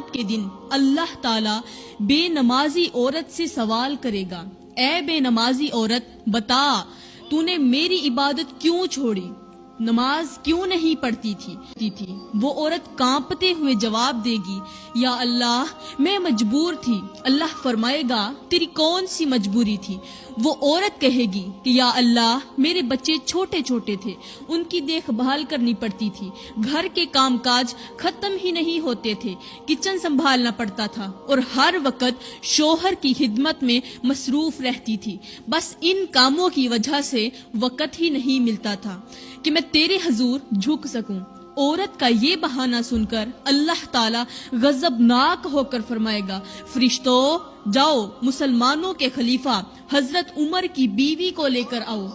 قیامت کے دن اللہ تعالی بے نمازی عورت سے سوال کرے گا، اے بے نمازی عورت بتا تو نے میری عبادت کیوں چھوڑی، نماز کیوں نہیں پڑھتی تھی؟ وہ عورت کانپتے ہوئے جواب دے گی، یا اللہ میں مجبور تھی۔ اللہ فرمائے گا تیری کون سی مجبوری تھی؟ وہ عورت کہے گی کہ یا اللہ میرے بچے چھوٹے چھوٹے تھے، ان کی دیکھ بھال کرنی پڑتی تھی، گھر کے کام کاج ختم ہی نہیں ہوتے تھے، کچن سنبھالنا پڑتا تھا اور ہر وقت شوہر کی خدمت میں مصروف رہتی تھی، بس ان کاموں کی وجہ سے وقت ہی نہیں ملتا تھا کہ میں تیرے حضور جھک سکوں۔ عورت کا یہ بہانہ سن کر اللہ تعالی غضبناک ہو کر فرمائے گا، فرشتوں جاؤ مسلمانوں کے خلیفہ حضرت عمر کی بیوی کو لے کر آؤ،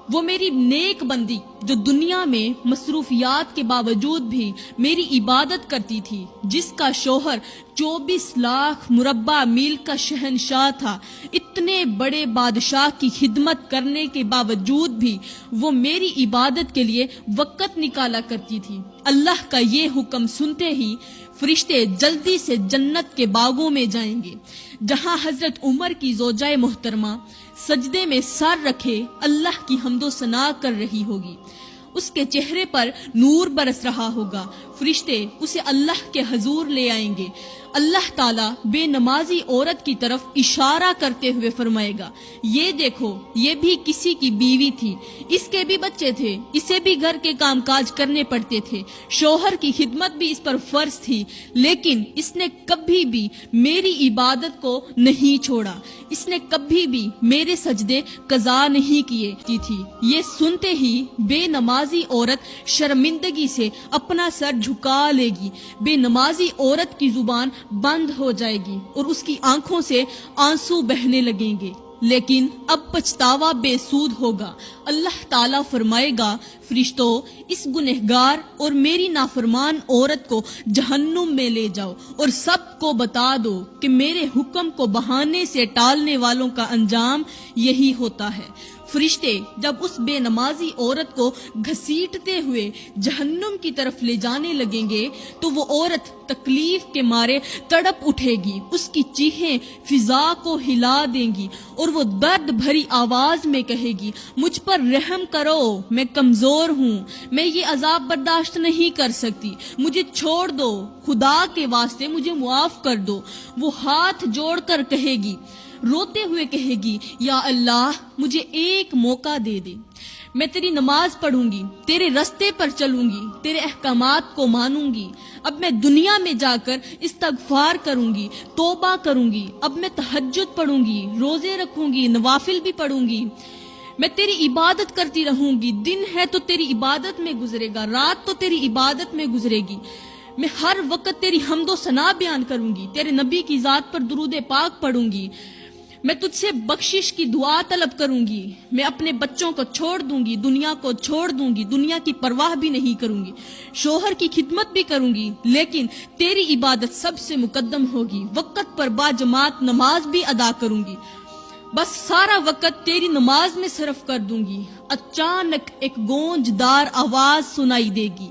وہ میری نیک بندی جو دنیا میں مصروفیات کے باوجود بھی میری عبادت کرتی تھی، جس کا شوہر 24 لاکھ مربع میل کا شہنشاہ تھا، اتنے بڑے بادشاہ کی خدمت کرنے کے باوجود بھی وہ میری عبادت کے لیے وقت نکالا کرتی تھی۔ اللہ کا یہ حکم سنتے ہی فرشتے جلدی سے جنت کے باغوں میں جائیں گے، جہاں حضرت عمر کی زوجہ محترمہ سجدے میں سر رکھے اللہ کی حمد و ثنا کر رہی ہوگی، اس کے چہرے پر نور برس رہا ہوگا، فرشتے اسے اللہ کے حضور لے آئیں گے۔ اللہ تعالیٰ بے نمازی عورت کی طرف اشارہ کرتے ہوئے فرمائے گا، یہ دیکھو یہ بھی کسی کی بیوی تھی، اس کے بھی بچے تھے، اسے بھی گھر کے کام کاج کرنے پڑتے تھے، شوہر کی خدمت بھی اس پر فرض تھی، لیکن اس نے کبھی بھی میری عبادت کو نہیں چھوڑا، اس نے کبھی بھی میرے سجدے قضا نہیں کیے تھی۔ یہ سنتے ہی بے نمازی عورت شرمندگی سے اپنا سر جھکا لے گی، بے نمازی عورت کی زبان بند ہو جائے گی اور اس کی آنکھوں سے آنسو بہنے لگیں گے، لیکن اب پچھتاوا بے سود ہوگا۔ اللہ تعالیٰ فرمائے گا، فرشتوں اس گنہگار اور میری نافرمان عورت کو جہنم میں لے جاؤ اور سب کو بتا دو کہ میرے حکم کو بہانے سے ٹالنے والوں کا انجام یہی ہوتا ہے۔ فرشتے جب اس بے نمازی عورت کو گھسیٹتے ہوئے جہنم کی طرف لے جانے لگیں گے تو وہ عورت تکلیف کے مارے تڑپ اٹھے گی، اس کی چیخیں فضا کو ہلا دیں گی اور وہ درد بھری آواز میں کہے گی، مجھ پر رحم کرو، میں کمزور ہوں، میں یہ عذاب برداشت نہیں کر سکتی، مجھے چھوڑ دو، خدا کے واسطے مجھے معاف کر دو۔ وہ ہاتھ جوڑ کر کہے گی، روتے ہوئے کہے گی، یا اللہ مجھے ایک موقع دے دے، میں تیری نماز پڑھوں گی، تیرے رستے پر چلوں گی، تیرے احکامات کو مانوں گی، اب میں دنیا میں جا کر استغفار کروں گی، توبہ کروں گی، اب میں تہجد پڑھوں گی، روزے رکھوں گی، نوافل بھی پڑھوں گی، میں تیری عبادت کرتی رہوں گی، دن ہے تو تیری عبادت میں گزرے گا، رات تو تیری عبادت میں گزرے گی، میں ہر وقت تیری حمد و ثنا بیان کروں گی، تیرے نبی کی ذات پر درود پاک پڑھوں گی، میں تجھ سے بخشش کی دعا طلب کروں گی، میں اپنے بچوں کو چھوڑ دوں گی، دنیا کو چھوڑ دوں گی، دنیا کی پرواہ بھی نہیں کروں گی، شوہر کی خدمت بھی کروں گی، لیکن تیری عبادت سب سے مقدم ہوگی، وقت پر باجماعت نماز بھی ادا کروں گی، بس سارا وقت تیری نماز میں صرف کر دوں گی۔ اچانک ایک گونجدار آواز سنائی دے گی،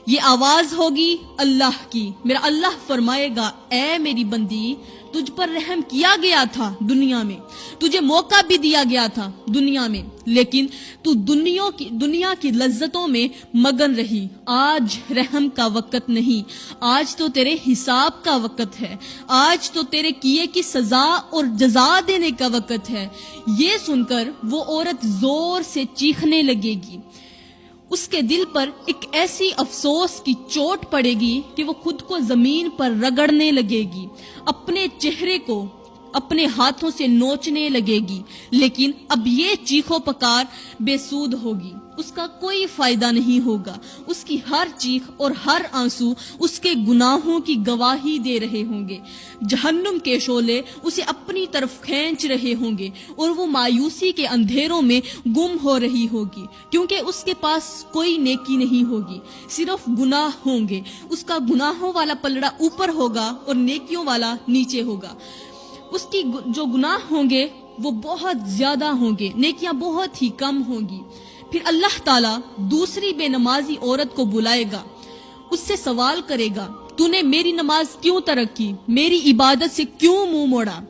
یہ آواز ہوگی اللہ کی۔ میرا اللہ فرمائے گا، اے میری بندی تجھ پر رحم کیا گیا تھا دنیا میں، تجھے موقع بھی دیا گیا تھا دنیا میں، لیکن تو دنیا کی لذتوں میں مگن رہی۔ آج رحم کا وقت نہیں، آج تو تیرے حساب کا وقت ہے، آج تو تیرے کیے کی سزا اور جزا دینے کا وقت ہے۔ یہ سن کر وہ عورت زور سے چیخنے لگے گی، اس کے دل پر ایک ایسی افسوس کی چوٹ پڑے گی کہ وہ خود کو زمین پر رگڑنے لگے گی، اپنے چہرے کو اپنے ہاتھوں سے نوچنے لگے گی، لیکن اب یہ چیخو پکار بے سود ہوگی، اس کا کوئی فائدہ نہیں ہوگا، اس کی ہر چیخ اور ہر آنسو اس کے گناہوں کی گواہی دے رہے ہوں گے، جہنم کے شعلے اسے اپنی طرف کھینچ رہے ہوں گے اور وہ مایوسی کے اندھیروں میں گم ہو رہی ہوگی، کیونکہ اس کے پاس کوئی نیکی نہیں ہوگی، صرف گناہ ہوں گے، اس کا گناہوں والا پلڑا اوپر ہوگا اور نیکیوں والا نیچے ہوگا، اس کی جو گناہ ہوں گے وہ بہت زیادہ ہوں گے، نیکیاں بہت ہی کم ہوں گی۔ پھر اللہ تعالیٰ دوسری بے نمازی عورت کو بلائے گا، اس سے سوال کرے گا، تو نے میری نماز کیوں ترک کی, میری عبادت سے کیوں منہ موڑا.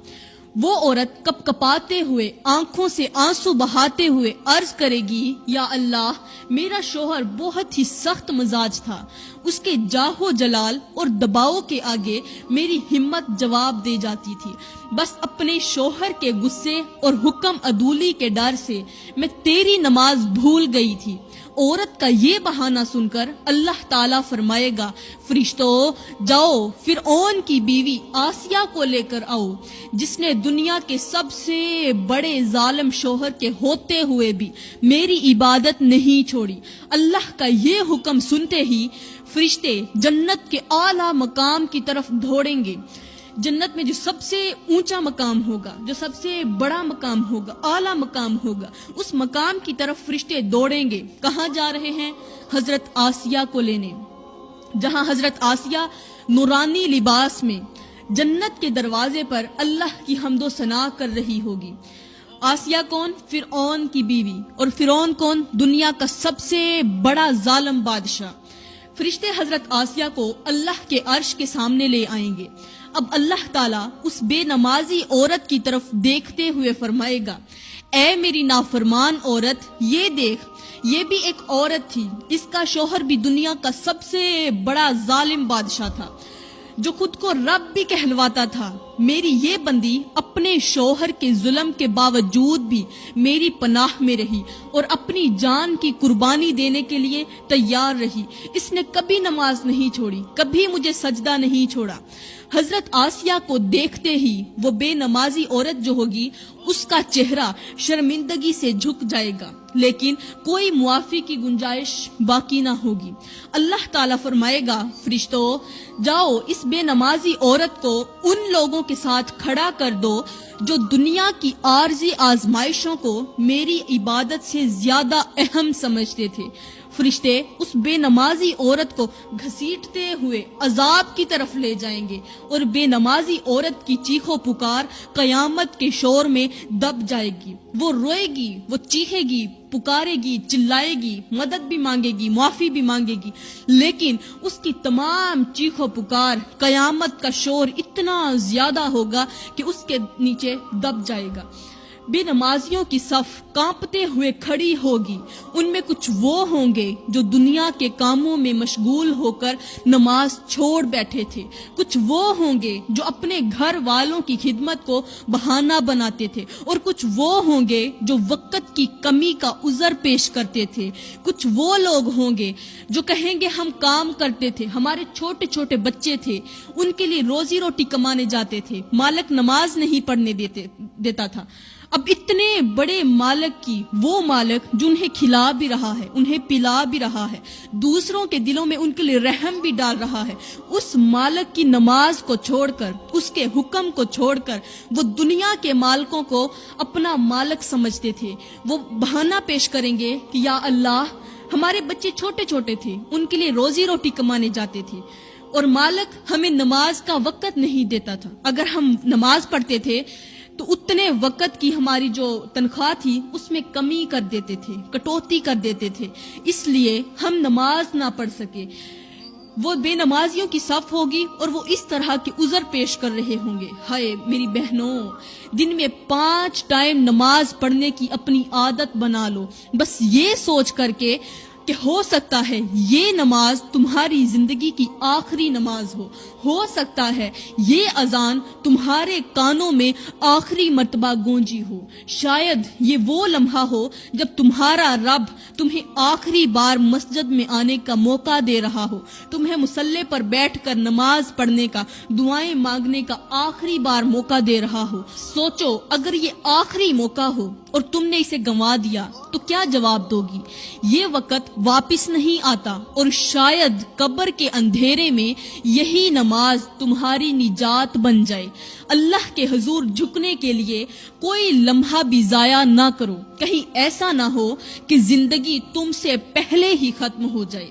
وہ عورت کپ کپاتے ہوئے, آنکھوں سے آنسو بہاتے ہوئے عرض کرے گی, یا اللہ, میرا شوہر بہت ہی سخت مزاج تھا, اس کے جاہو جلال اور دباؤ کے آگے میری ہمت جواب دے جاتی تھی. بس اپنے شوہر کے غصے اور حکم عدولی کے ڈر سے میں تیری نماز بھول گئی تھی. عورت کا یہ بہانہ سن کر اللہ تعالیٰ فرمائے گا, فرشتوں جاؤ فرعون کی بیوی آسیہ کو لے کر آؤ, جس نے دنیا کے سب سے بڑے ظالم شوہر کے ہوتے ہوئے بھی میری عبادت نہیں چھوڑی. اللہ کا یہ حکم سنتے ہی فرشتے جنت کے اعلیٰ مقام کی طرف دوڑیں گے. جنت میں جو سب سے اونچا مقام ہوگا, جو سب سے بڑا مقام ہوگا, اعلیٰ مقام ہوگا, اس مقام کی طرف فرشتے دوڑیں گے. کہاں جا رہے ہیں؟ حضرت آسیہ کو لینے, جہاں حضرت آسیہ نورانی لباس میں جنت کے دروازے پر اللہ کی حمد و ثنا کر رہی ہوگی. آسیہ کون؟ فرعون کی بیوی. اور فرعون کون؟ دنیا کا سب سے بڑا ظالم بادشاہ. فرشتے حضرت آسیہ کو اللہ کے عرش کے سامنے لے آئیں گے. اب اللہ تعالیٰ اس بے نمازی عورت کی طرف دیکھتے ہوئے فرمائے گا, اے میری نافرمان عورت, یہ دیکھ, یہ بھی ایک عورت تھی, اس کا شوہر بھی دنیا کا سب سے بڑا ظالم بادشاہ تھا, جو خود کو رب بھی کہلواتا تھا. میری یہ بندی اپنے شوہر کے ظلم کے باوجود بھی میری پناہ میں رہی اور اپنی جان کی قربانی دینے کے لیے تیار رہی. اس نے کبھی نماز نہیں چھوڑی, کبھی مجھے سجدہ نہیں چھوڑا. حضرت آسیہ کو دیکھتے ہی وہ بے نمازی عورت جو ہوگی, اس کا چہرہ شرمندگی سے جھک جائے گا, لیکن کوئی معافی کی گنجائش باقی نہ ہوگی. اللہ تعالیٰ فرمائے گا, فرشتوں جاؤ اس بے نمازی عورت کو ان لوگوں کے ساتھ کھڑا کر دو جو دنیا کی عارضی آزمائشوں کو میری عبادت سے زیادہ اہم سمجھتے تھے. فرشتے اس بے نمازی عورت کو گھسیٹتے ہوئے عذاب کی طرف لے جائیں گے, اور بے نمازی عورت کی چیخ و پکار قیامت کے شور میں دب جائے گی. وہ روئے گی, وہ چیخے گی, پکارے گی, چلائے گی, مدد بھی مانگے گی, معافی بھی مانگے گی, لیکن اس کی تمام چیخ و پکار, قیامت کا شور اتنا زیادہ ہوگا کہ اس کے نیچے دب جائے گا. بے نمازیوں کی صف کانپتے ہوئے کھڑی ہوگی. ان میں کچھ وہ ہوں گے جو دنیا کے کاموں میں مشغول ہو کر نماز چھوڑ بیٹھے تھے, کچھ وہ ہوں گے جو اپنے گھر والوں کی خدمت کو بہانہ بناتے تھے, اور کچھ وہ ہوں گے جو وقت کی کمی کا عذر پیش کرتے تھے. کچھ وہ لوگ ہوں گے جو کہیں گے ہم کام کرتے تھے, ہمارے چھوٹے چھوٹے بچے تھے, ان کے لیے روزی روٹی کمانے جاتے تھے, مالک نماز نہیں پڑھنے دیتا تھا. اب اتنے بڑے مالک کی, وہ مالک جو انہیں کھلا بھی رہا ہے, انہیں پلا بھی رہا ہے, دوسروں کے دلوں میں ان کے لیے رحم بھی ڈال رہا ہے, اس مالک کی نماز کو چھوڑ کر, اس کے حکم کو چھوڑ کر وہ دنیا کے مالکوں کو اپنا مالک سمجھتے تھے. وہ بہانہ پیش کریں گے کہ یا اللہ, ہمارے بچے چھوٹے چھوٹے تھے, ان کے لیے روزی روٹی کمانے جاتے تھے, اور مالک ہمیں نماز کا وقت نہیں دیتا تھا. اگر ہم نماز پڑھتے تھے تو اتنے وقت کی ہماری جو تنخواہ تھی اس میں کمی کر دیتے تھے, کٹوتی کر دیتے تھے, اس لیے ہم نماز نہ پڑھ سکے. وہ بے نمازیوں کی صف ہوگی اور وہ اس طرح کے عذر پیش کر رہے ہوں گے. ہائے میری بہنوں, دن میں 5 ٹائم نماز پڑھنے کی اپنی عادت بنا لو, بس یہ سوچ کر کے کہ ہو سکتا ہے یہ نماز تمہاری زندگی کی آخری نماز ہو سکتا ہے یہ اذان تمہارے کانوں میں آخری مرتبہ گونجی ہو, شاید یہ وہ لمحہ ہو جب تمہارا رب تمہیں آخری بار مسجد میں آنے کا موقع دے رہا ہو, تمہیں مصلی پر بیٹھ کر نماز پڑھنے کا, دعائیں مانگنے کا آخری بار موقع دے رہا ہو. سوچو, اگر یہ آخری موقع ہو اور تم نے اسے گنوا دیا تو کیا جواب دوگی؟ یہ وقت واپس نہیں آتا, اور شاید قبر کے اندھیرے میں یہی نماز تمہاری نجات بن جائے. اللہ کے حضور جھکنے کے لیے کوئی لمحہ بھی ضائع نہ کرو, کہیں ایسا نہ ہو کہ زندگی تم سے پہلے ہی ختم ہو جائے.